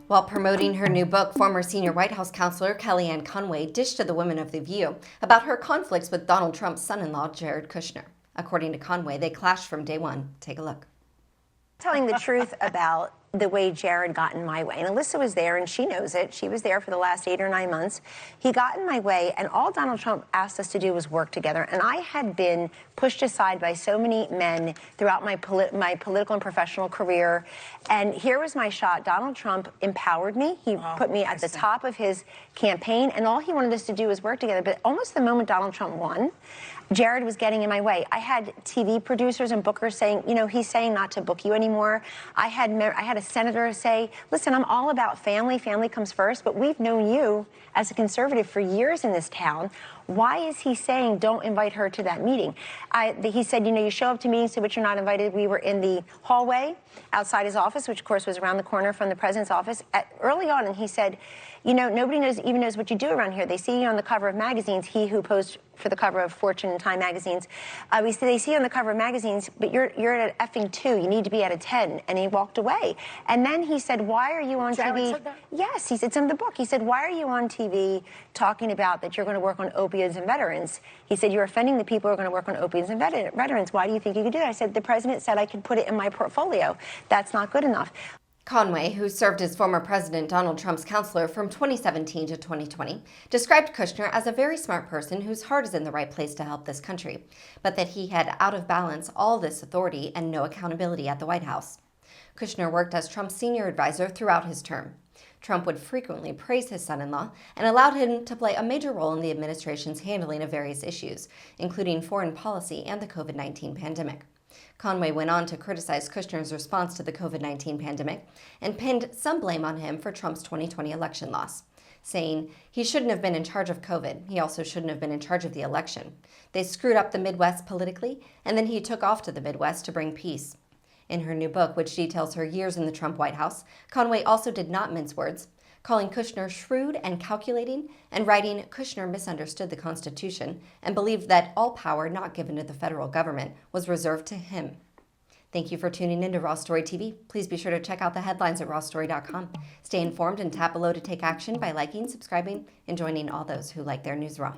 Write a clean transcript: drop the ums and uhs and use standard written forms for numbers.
While promoting her new book, former senior White House counselor Kellyanne Conway dished to the women of The View about her conflicts with Donald Trump's son-in-law, Jared Kushner. According to Conway, they clashed from day one. Take a look. Telling the truth about the way Jared got in my way. And Alyssa was there, and she knows it. She was there for the last 8 or 9 months. He got in my way, and all Donald Trump asked us to do was work together. And I had been pushed aside by so many men throughout my political and professional career. And here was my shot. Donald Trump empowered me. He put me at the top of his campaign, and all he wanted us to do was work together. But almost the moment Donald Trump won, Jared was getting in my way. I had TV producers and bookers saying, you know, he's saying not to book you anymore. I had a senator say, listen, I'm all about family. Family comes first, but we've known you as a conservative for years in this town. Why is he saying don't invite her to that meeting? He said, you know, you show up to meetings to which you're not invited. We were in the hallway outside his office, which of course was around the corner from the president's office early on, and he said, you know, nobody even knows what you do around here. They see you on the cover of magazines. He who posed for the cover of Fortune and Time magazines. They see you on the cover of magazines, but you're at an effing 2. You need to be at a 10. And he walked away. And then he said, why are you on Jared TV? Said that? Yes, it's in the book. He said, why are you on TV talking about that you're going to work on opioids and veterans? He said, you're offending the people who are going to work on opioids and veterans. Why do you think you could do that? I said, the president said I could put it in my portfolio. That's not good enough. Conway, who served as former President Donald Trump's counselor from 2017 to 2020, described Kushner as a very smart person whose heart is in the right place to help this country, but that he had out of balance all this authority and no accountability at the White House. Kushner worked as Trump's senior advisor throughout his term. Trump would frequently praise his son-in-law and allowed him to play a major role in the administration's handling of various issues, including foreign policy and the COVID-19 pandemic. Conway went on to criticize Kushner's response to the COVID-19 pandemic and pinned some blame on him for Trump's 2020 election loss, saying he shouldn't have been in charge of COVID. He also shouldn't have been in charge of the election. They screwed up the Midwest politically, and then he took off to the Midwest to bring peace. In her new book, which details her years in the Trump White House, Conway also did not mince words, calling Kushner shrewd and calculating, and writing Kushner misunderstood the Constitution and believed that all power not given to the federal government was reserved to him. Thank you for tuning in to Raw Story TV. Please be sure to check out the headlines at rawstory.com. Stay informed and tap below to take action by liking, subscribing, and joining all those who like their news raw.